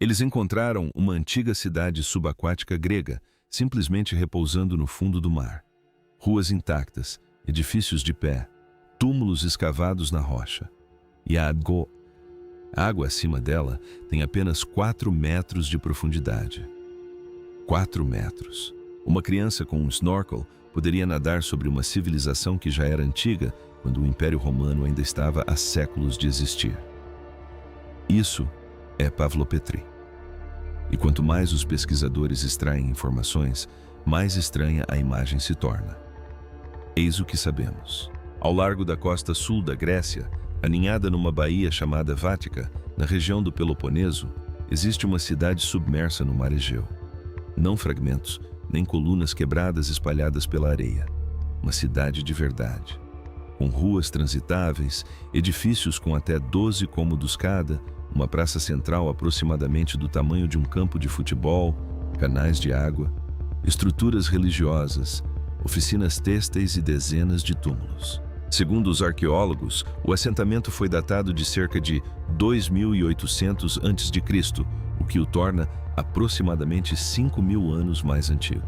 Eles encontraram uma antiga cidade subaquática grega, simplesmente repousando no fundo do mar. Ruas intactas, edifícios de pé, túmulos escavados na rocha. E a água acima dela tem apenas 4 metros de profundidade. 4 metros. Uma criança com um snorkel poderia nadar sobre uma civilização que já era antiga, quando o Império Romano ainda estava há séculos de existir. Isso é Pavlo Petri. E quanto mais os pesquisadores extraem informações, mais estranha a imagem se torna. Eis o que sabemos. Ao largo da costa sul da Grécia, aninhada numa baía chamada Vática, na região do Peloponeso, existe uma cidade submersa no mar Egeu. Não fragmentos, nem colunas quebradas espalhadas pela areia. Uma cidade de verdade. Com ruas transitáveis, edifícios com até 12 cômodos cada, uma praça central aproximadamente do tamanho de um campo de futebol, canais de água, estruturas religiosas, oficinas têxteis e dezenas de túmulos. Segundo os arqueólogos, o assentamento foi datado de cerca de 2800 a.C., o que o torna aproximadamente 5.000 anos mais antigo.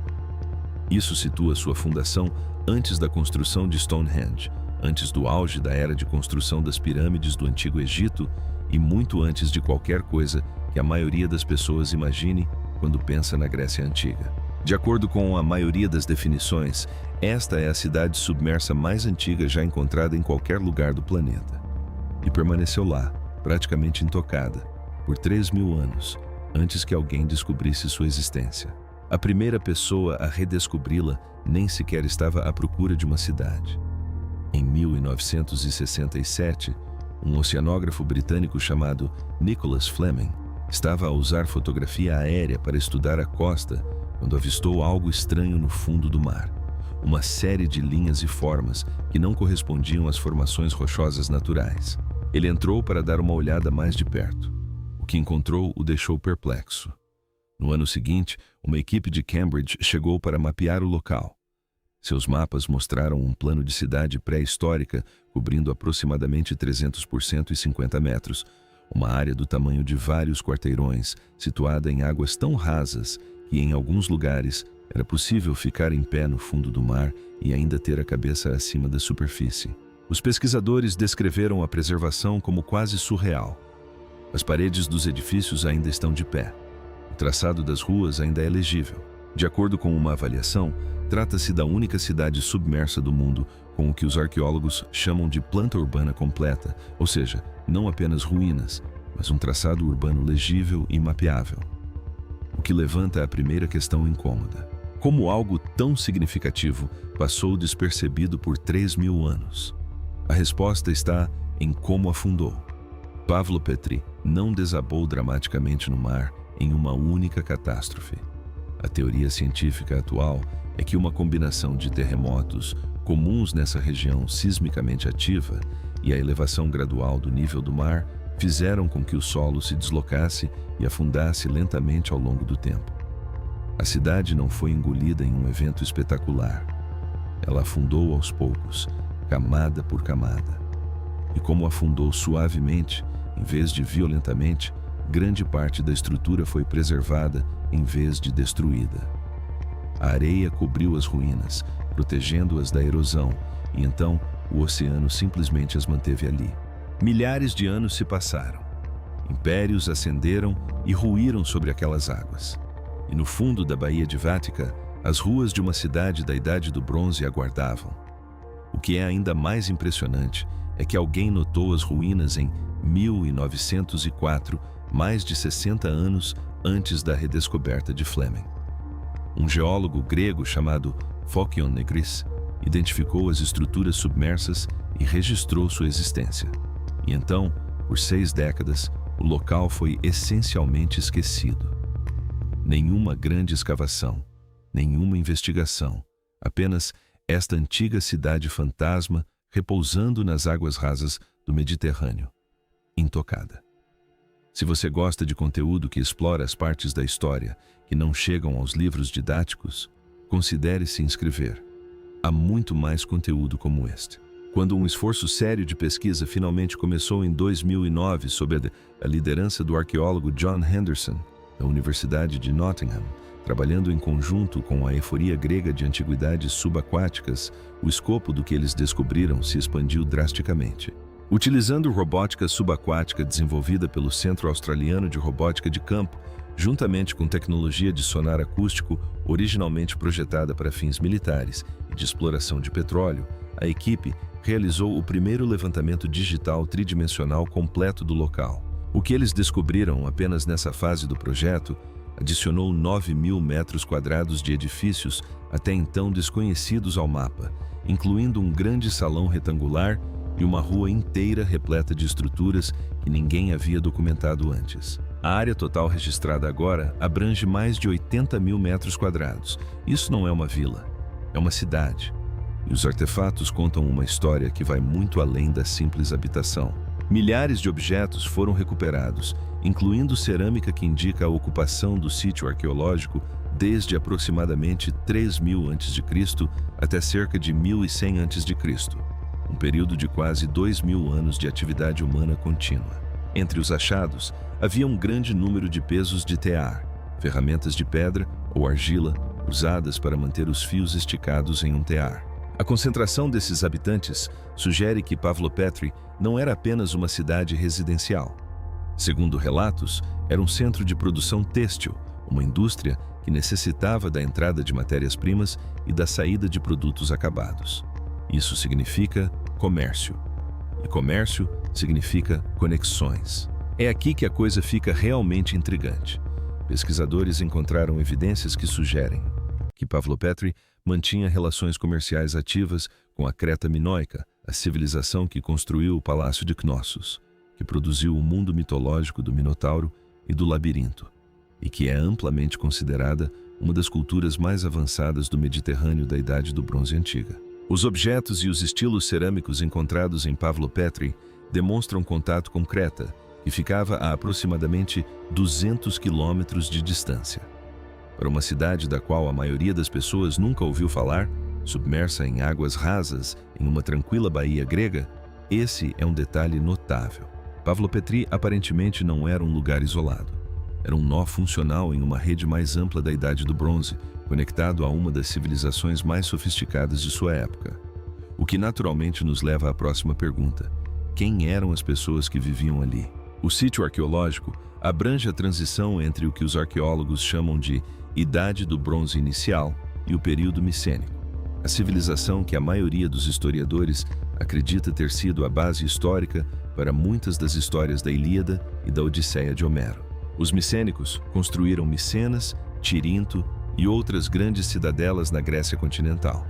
Isso situa sua fundação antes da construção de Stonehenge, antes do auge da era de construção das pirâmides do Antigo Egito e muito antes de qualquer coisa que a maioria das pessoas imagine quando pensa na Grécia Antiga. De acordo com a maioria das definições, esta é a cidade submersa mais antiga já encontrada em qualquer lugar do planeta. E permaneceu lá, praticamente intocada, por 3.000 anos, antes que alguém descobrisse sua existência. A primeira pessoa a redescobri-la nem sequer estava à procura de uma cidade. Em 1967, um oceanógrafo britânico chamado Nicholas Fleming estava a usar fotografia aérea para estudar a costa quando avistou algo estranho no fundo do mar. Uma série de linhas e formas que não correspondiam às formações rochosas naturais. Ele entrou para dar uma olhada mais de perto. O que encontrou o deixou perplexo. No ano seguinte, uma equipe de Cambridge chegou para mapear o local. Seus mapas mostraram um plano de cidade pré-histórica cobrindo aproximadamente 300 por 150 metros, uma área do tamanho de vários quarteirões, situada em águas tão rasas que, em alguns lugares, era possível ficar em pé no fundo do mar e ainda ter a cabeça acima da superfície. Os pesquisadores descreveram a preservação como quase surreal. As paredes dos edifícios ainda estão de pé. O traçado das ruas ainda é legível. De acordo com uma avaliação, trata-se da única cidade submersa do mundo com o que os arqueólogos chamam de planta urbana completa, ou seja, não apenas ruínas, mas um traçado urbano legível e mapeável. O que levanta a primeira questão incômoda. Como algo tão significativo passou despercebido por 3.000 anos? A resposta está em como afundou. Pavlo Petri não desabou dramaticamente no mar em uma única catástrofe. A teoria científica atual é que uma combinação de terremotos comuns nessa região sismicamente ativa e a elevação gradual do nível do mar fizeram com que o solo se deslocasse e afundasse lentamente ao longo do tempo. A cidade não foi engolida em um evento espetacular. Ela afundou aos poucos, camada por camada. E como afundou suavemente, em vez de violentamente, grande parte da estrutura foi preservada em vez de destruída. A areia cobriu as ruínas, protegendo-as da erosão, e então o oceano simplesmente as manteve ali. Milhares de anos se passaram. Impérios ascenderam e ruíram sobre aquelas águas. E no fundo da Baía de Vática, as ruas de uma cidade da Idade do Bronze aguardavam. O que é ainda mais impressionante é que alguém notou as ruínas em 1904, mais de 60 anos antes da redescoberta de Fleming. Um geólogo grego chamado Phokion Negris identificou as estruturas submersas e registrou sua existência. E então, por 6 décadas, o local foi essencialmente esquecido. Nenhuma grande escavação, nenhuma investigação, apenas esta antiga cidade fantasma repousando nas águas rasas do Mediterrâneo, intocada. Se você gosta de conteúdo que explora as partes da história que não chegam aos livros didáticos, considere se inscrever. Há muito mais conteúdo como este. Quando um esforço sério de pesquisa finalmente começou em 2009 sob a liderança do arqueólogo John Henderson, da Universidade de Nottingham, trabalhando em conjunto com a euforia grega de antiguidades subaquáticas, o escopo do que eles descobriram se expandiu drasticamente. Utilizando robótica subaquática desenvolvida pelo Centro Australiano de Robótica de Campo, juntamente com tecnologia de sonar acústico originalmente projetada para fins militares e de exploração de petróleo, a equipe realizou o primeiro levantamento digital tridimensional completo do local. O que eles descobriram apenas nessa fase do projeto adicionou 9.000 metros quadrados de edifícios até então desconhecidos ao mapa, incluindo um grande salão retangular e uma rua inteira repleta de estruturas que ninguém havia documentado antes. A área total registrada agora abrange mais de 80.000 metros quadrados. Isso não é uma vila, é uma cidade. E os artefatos contam uma história que vai muito além da simples habitação. Milhares de objetos foram recuperados, incluindo cerâmica que indica a ocupação do sítio arqueológico desde aproximadamente 3.000 a.C. até cerca de 1.100 a.C., um período de quase 2.000 anos de atividade humana contínua. Entre os achados, havia um grande número de pesos de tear, ferramentas de pedra ou argila usadas para manter os fios esticados em um tear. A concentração desses habitantes sugere que Pavlopetri não era apenas uma cidade residencial. Segundo relatos, era um centro de produção têxtil, uma indústria que necessitava da entrada de matérias-primas e da saída de produtos acabados. Isso significa comércio. E comércio significa conexões. É aqui que a coisa fica realmente intrigante. Pesquisadores encontraram evidências que sugerem que Pavlopetri mantinha relações comerciais ativas com a Creta minoica, a civilização que construiu o Palácio de Knossos, que produziu o mundo mitológico do Minotauro e do Labirinto, e que é amplamente considerada uma das culturas mais avançadas do Mediterrâneo da Idade do Bronze Antiga. Os objetos e os estilos cerâmicos encontrados em Pavlopetri demonstram contato com Creta, que ficava a aproximadamente 200 quilômetros de distância. Para uma cidade da qual a maioria das pessoas nunca ouviu falar, submersa em águas rasas em uma tranquila baía grega, esse é um detalhe notável. Pavlopetri aparentemente não era um lugar isolado. Era um nó funcional em uma rede mais ampla da Idade do Bronze, conectado a uma das civilizações mais sofisticadas de sua época. O que naturalmente nos leva à próxima pergunta: quem eram as pessoas que viviam ali? O sítio arqueológico abrange a transição entre o que os arqueólogos chamam de Idade do Bronze Inicial e o período micênico, a civilização que a maioria dos historiadores acredita ter sido a base histórica para muitas das histórias da Ilíada e da Odisseia de Homero. Os micênicos construíram Micenas, Tirinto e outras grandes cidadelas na Grécia continental.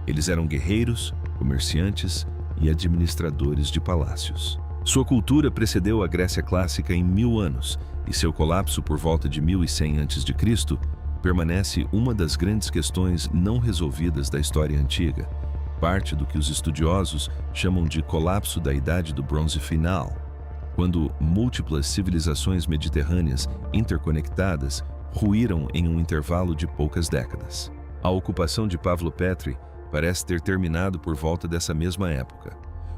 Eles eram guerreiros, comerciantes e administradores de palácios. Sua cultura precedeu a Grécia clássica em 1000 anos, e seu colapso por volta de 1100 a.C. permanece uma das grandes questões não resolvidas da história antiga, parte do que os estudiosos chamam de colapso da Idade do Bronze Final, quando múltiplas civilizações mediterrâneas interconectadas ruíram em um intervalo de poucas décadas. A ocupação de Pavlopetri parece ter terminado por volta dessa mesma época.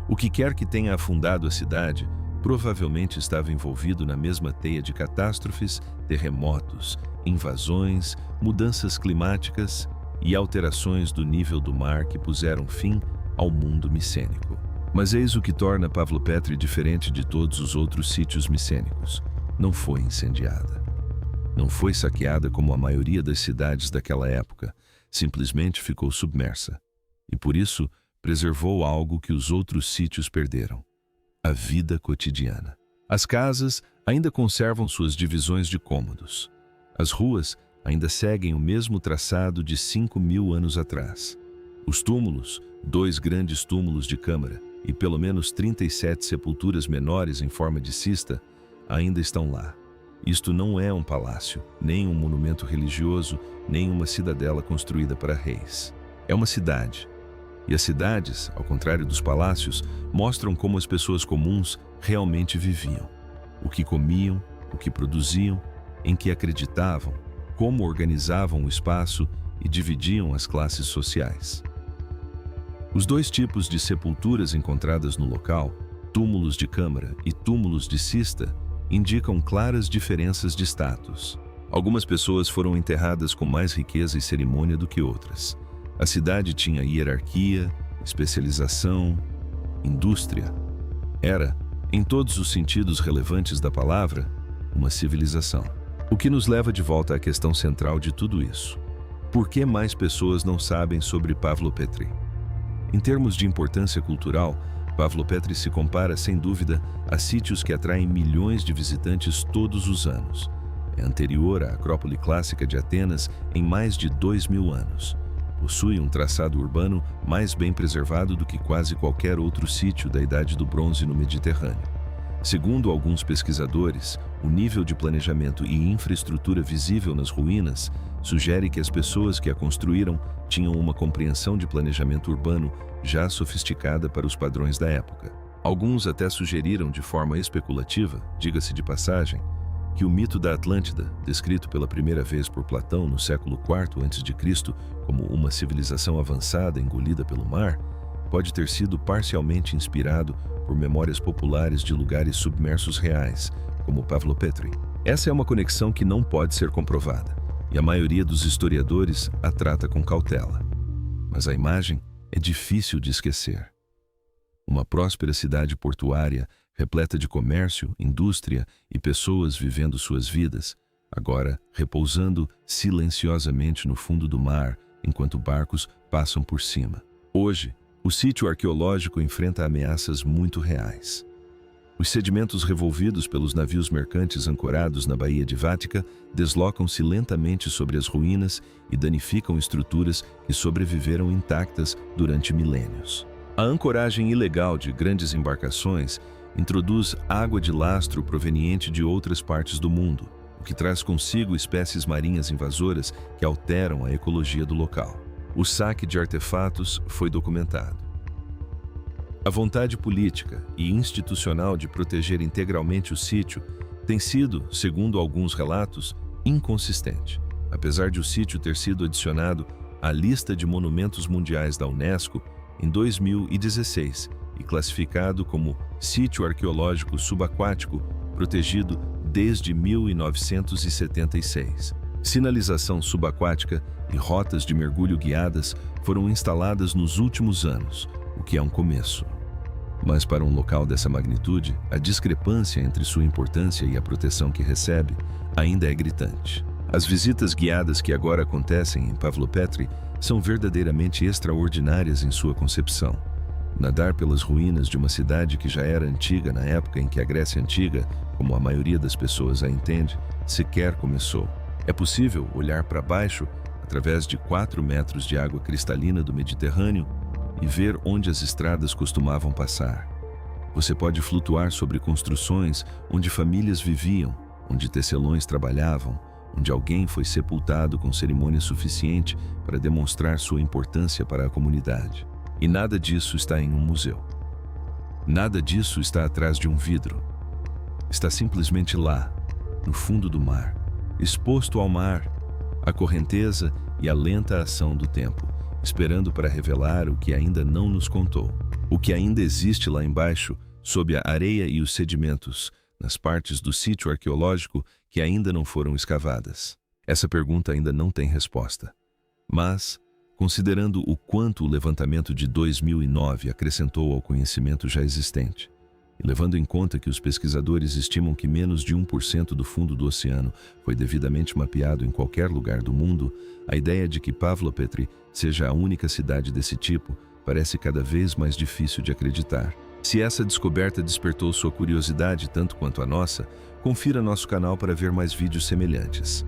O que quer que tenha afundado a cidade provavelmente estava envolvido na mesma teia de catástrofes, terremotos, invasões, mudanças climáticas e alterações do nível do mar que puseram fim ao mundo micênico. Mas eis o que torna Pavlopetri diferente de todos os outros sítios micênicos. Não foi incendiada. Não foi saqueada como a maioria das cidades daquela época, simplesmente ficou submersa. E por isso, preservou algo que os outros sítios perderam: a vida cotidiana. As casas ainda conservam suas divisões de cômodos. As ruas ainda seguem o mesmo traçado de 5.000 anos atrás. Os túmulos, 2 grandes túmulos de câmara e pelo menos 37 sepulturas menores em forma de cista, ainda estão lá. Isto não é um palácio, nem um monumento religioso, nem uma cidadela construída para reis. É uma cidade. E as cidades, ao contrário dos palácios, mostram como as pessoas comuns realmente viviam. O que comiam, o que produziam, em que acreditavam, como organizavam o espaço e dividiam as classes sociais. Os dois tipos de sepulturas encontradas no local, túmulos de câmara e túmulos de cista, indicam claras diferenças de status. Algumas pessoas foram enterradas com mais riqueza e cerimônia do que outras. A cidade tinha hierarquia, especialização, indústria. Era, em todos os sentidos relevantes da palavra, uma civilização. O que nos leva de volta à questão central de tudo isso. Por que mais pessoas não sabem sobre Pavlopetri? Em termos de importância cultural, Pavlopetri se compara, sem dúvida, a sítios que atraem milhões de visitantes todos os anos. É anterior à Acrópole Clássica de Atenas em mais de 2000 anos. Possui um traçado urbano mais bem preservado do que quase qualquer outro sítio da Idade do Bronze no Mediterrâneo. Segundo alguns pesquisadores, o nível de planejamento e infraestrutura visível nas ruínas sugere que as pessoas que a construíram tinham uma compreensão de planejamento urbano já sofisticada para os padrões da época. Alguns até sugeriram de forma especulativa, diga-se de passagem, que o mito da Atlântida, descrito pela primeira vez por Platão no século IV a.C. como uma civilização avançada engolida pelo mar, pode ter sido parcialmente inspirado por memórias populares de lugares submersos reais, como Pavlopetri. Essa é uma conexão que não pode ser comprovada, e a maioria dos historiadores a trata com cautela. Mas a imagem é difícil de esquecer. Uma próspera cidade portuária, repleta de comércio, indústria e pessoas vivendo suas vidas, agora repousando silenciosamente no fundo do mar enquanto barcos passam por cima. Hoje, o sítio arqueológico enfrenta ameaças muito reais. Os sedimentos revolvidos pelos navios mercantes ancorados na Baía de Vática deslocam-se lentamente sobre as ruínas e danificam estruturas que sobreviveram intactas durante milênios. A ancoragem ilegal de grandes embarcações introduz água de lastro proveniente de outras partes do mundo, o que traz consigo espécies marinhas invasoras que alteram a ecologia do local. O saque de artefatos foi documentado. A vontade política e institucional de proteger integralmente o sítio tem sido, segundo alguns relatos, inconsistente. Apesar de o sítio ter sido adicionado à lista de monumentos mundiais da Unesco em 2016 e classificado como sítio arqueológico subaquático protegido desde 1976. Sinalização subaquática e rotas de mergulho guiadas foram instaladas nos últimos anos, o que é um começo. Mas para um local dessa magnitude, a discrepância entre sua importância e a proteção que recebe ainda é gritante. As visitas guiadas que agora acontecem em Pavlopetri são verdadeiramente extraordinárias em sua concepção. Nadar pelas ruínas de uma cidade que já era antiga na época em que a Grécia Antiga, como a maioria das pessoas a entende, sequer começou. É possível olhar para baixo, através de 4 metros de água cristalina do Mediterrâneo, e ver onde as estradas costumavam passar. Você pode flutuar sobre construções onde famílias viviam, onde tecelões trabalhavam, onde alguém foi sepultado com cerimônia suficiente para demonstrar sua importância para a comunidade. E nada disso está em um museu. Nada disso está atrás de um vidro. Está simplesmente lá, no fundo do mar, exposto ao mar, à correnteza e à lenta ação do tempo, esperando para revelar o que ainda não nos contou. O que ainda existe lá embaixo, sob a areia e os sedimentos, nas partes do sítio arqueológico que ainda não foram escavadas. Essa pergunta ainda não tem resposta. Mas, considerando o quanto o levantamento de 2009 acrescentou ao conhecimento já existente, e levando em conta que os pesquisadores estimam que menos de 1% do fundo do oceano foi devidamente mapeado em qualquer lugar do mundo, a ideia de que Pavlopetri seja a única cidade desse tipo parece cada vez mais difícil de acreditar. Se essa descoberta despertou sua curiosidade tanto quanto a nossa, confira nosso canal para ver mais vídeos semelhantes.